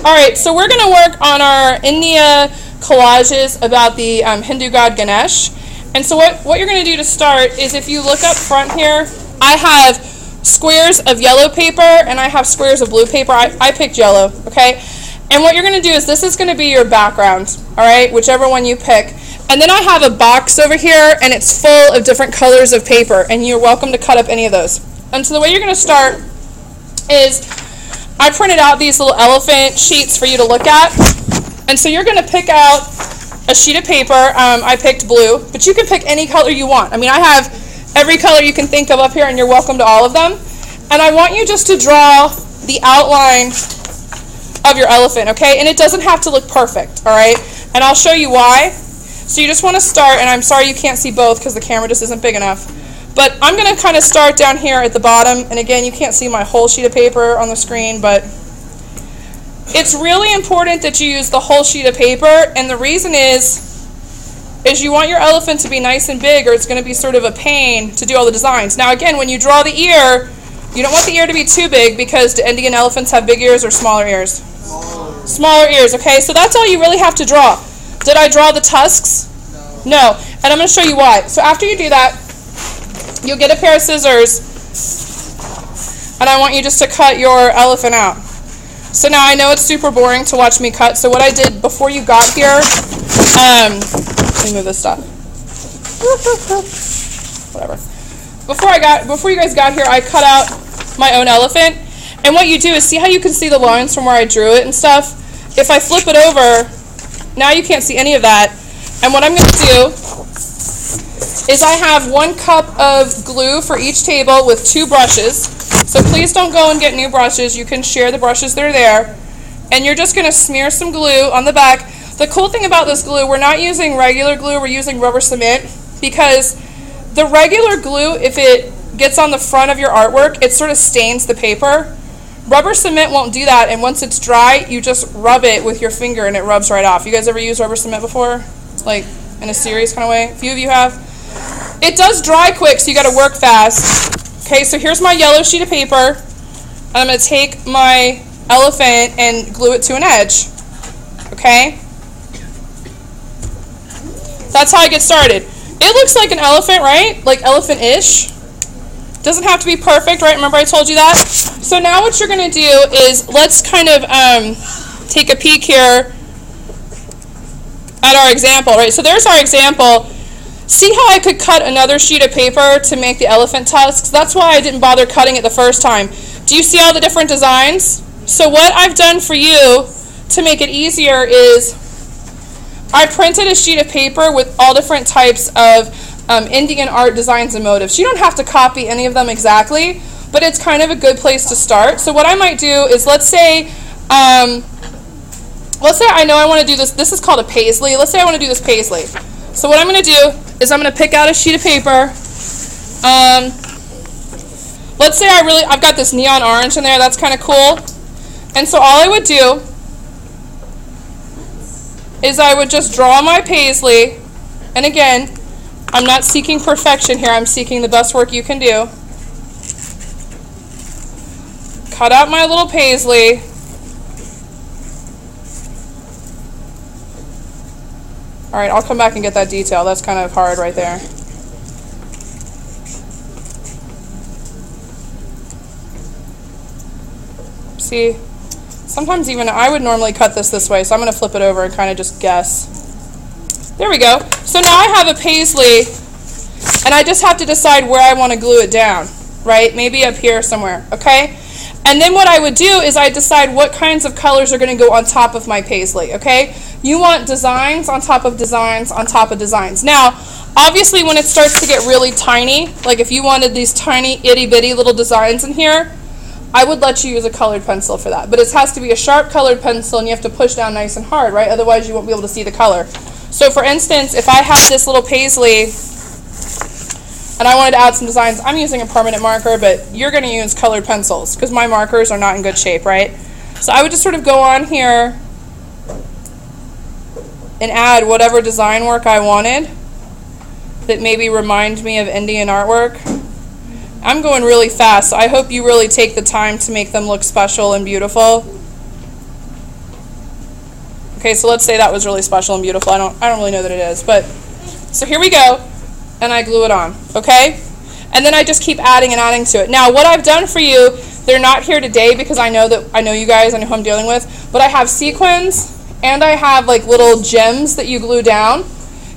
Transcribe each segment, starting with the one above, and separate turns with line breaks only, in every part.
Alright, so we're going to work on our India collages about the Hindu god Ganesh. And so what you're going to do to start is, if you look up front here, I have squares of yellow paper and I have squares of blue paper. I picked yellow, okay? And what you're going to do is, this is going to be your background, alright, whichever one you pick. And then I have a box over here and it's full of different colors of paper, and you're welcome to cut up any of those. And so the way you're going to start is, I printed out these little elephant sheets for you to look at. And so you're going to pick out a sheet of paper. I picked blue, but you can pick any color you want. I mean, I have every color you can think of up here, and you're welcome to all of them. And I want you just to draw the outline of your elephant, okay? And it doesn't have to look perfect, all right? And I'll show you why. So you just want to start, and I'm sorry you can't see both because the camera just isn't big enough. But I'm going to kind of start down here at the bottom, and again, you can't see my whole sheet of paper on the screen, but it's really important that you use the whole sheet of paper, and the reason is you want your elephant to be nice and big, or it's going to be sort of a pain to do all the designs. Now again, when you draw the ear, you don't want the ear to be too big, because do Indian elephants have big ears or smaller ears? Smaller ears, okay? So that's all you really have to draw. Did I draw the tusks? No. And I'm going to show you why. So after you do that, you'll get a pair of scissors, and I want you just to cut your elephant out. So now I know it's super boring to watch me cut, so what I did before you got here, let me move this stuff. Whatever. Before you guys got here, I cut out my own elephant, and what you do is, see how you can see the lines from where I drew it and stuff? If I flip it over, now you can't see any of that, and what I'm going to do is, I have 1 cup of glue for each table with 2 brushes. So please don't go and get new brushes. You can share the brushes that are there. And you're just going to smear some glue on the back. The cool thing about this glue, we're not using regular glue, we're using rubber cement, because the regular glue, if it gets on the front of your artwork, it sort of stains the paper. Rubber cement won't do that, and once it's dry, you just rub it with your finger and it rubs right off. You guys ever used rubber cement before? Like in a serious kind of way? A few of you have? It does dry quick, so you got to work fast. Okay, so here's my yellow sheet of paper. And I'm going to take my elephant and glue it to an edge. Okay? That's how I get started. It looks like an elephant, right? Like elephant-ish. Doesn't have to be perfect, right? Remember I told you that? So now what you're going to do is, let's kind of take a peek here at our example, right? So there's our example. See how I could cut another sheet of paper to make the elephant tusks? That's why I didn't bother cutting it the first time. Do you see all the different designs? So what I've done for you to make it easier is, I printed a sheet of paper with all different types of Indian art designs and motifs. You don't have to copy any of them exactly, but it's kind of a good place to start. So what I might do is, let's say I know I want to do this. This is called a paisley. Let's say I want to do this paisley. So what I'm going to do is, I'm going to pick out a sheet of paper. Let's say I've got this neon orange in there. That's kind of cool. And so all I would do is, I would just draw my paisley. And again, I'm not seeking perfection here. I'm seeking the best work you can do. Cut out my little paisley. All right, I'll come back and get that detail. That's kind of hard right there. See, sometimes even I would normally cut this way, so I'm going to flip it over and kind of just guess. There we go. So now I have a paisley, and I just have to decide where I want to glue it down, right? Maybe up here somewhere, okay? And then what I would do is, I decide what kinds of colors are going to go on top of my paisley, okay? You want designs on top of designs on top of designs. Now, obviously when it starts to get really tiny, like if you wanted these tiny itty-bitty little designs in here, I would let you use a colored pencil for that. But it has to be a sharp colored pencil, and you have to push down nice and hard, right? Otherwise you won't be able to see the color. So for instance, if I have this little paisley, and I wanted to add some designs, I'm using a permanent marker, but you're going to use colored pencils, because my markers are not in good shape, right? So I would just sort of go on here and add whatever design work I wanted that maybe remind me of Indian artwork. I'm going really fast, so I hope you really take the time to make them look special and beautiful. Okay, so let's say that was really special and beautiful. I don't really know that it is, but so here we go, and I glue it on, okay? And then I just keep adding and adding to it. Now, what I've done for you, they're not here today because I know you guys, I know who I'm dealing with, but I have sequins and I have like little gems that you glue down.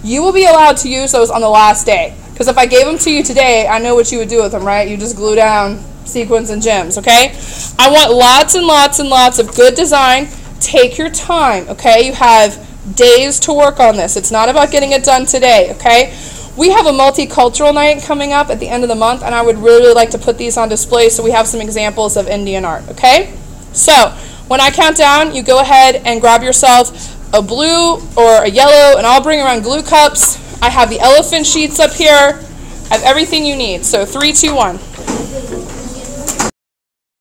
You will be allowed to use those on the last day, because if I gave them to you today, I know what you would do with them, right? You just glue down sequins and gems, okay? I want lots and lots and lots of good design. Take your time, okay? You have days to work on this. It's not about getting it done today, okay? We have a multicultural night coming up at the end of the month, and I would really like to put these on display so we have some examples of Indian art, okay? So, when I count down, you go ahead and grab yourself a blue or a yellow, and I'll bring around glue cups. I have the elephant sheets up here. I have everything you need. So 3, 2, 1.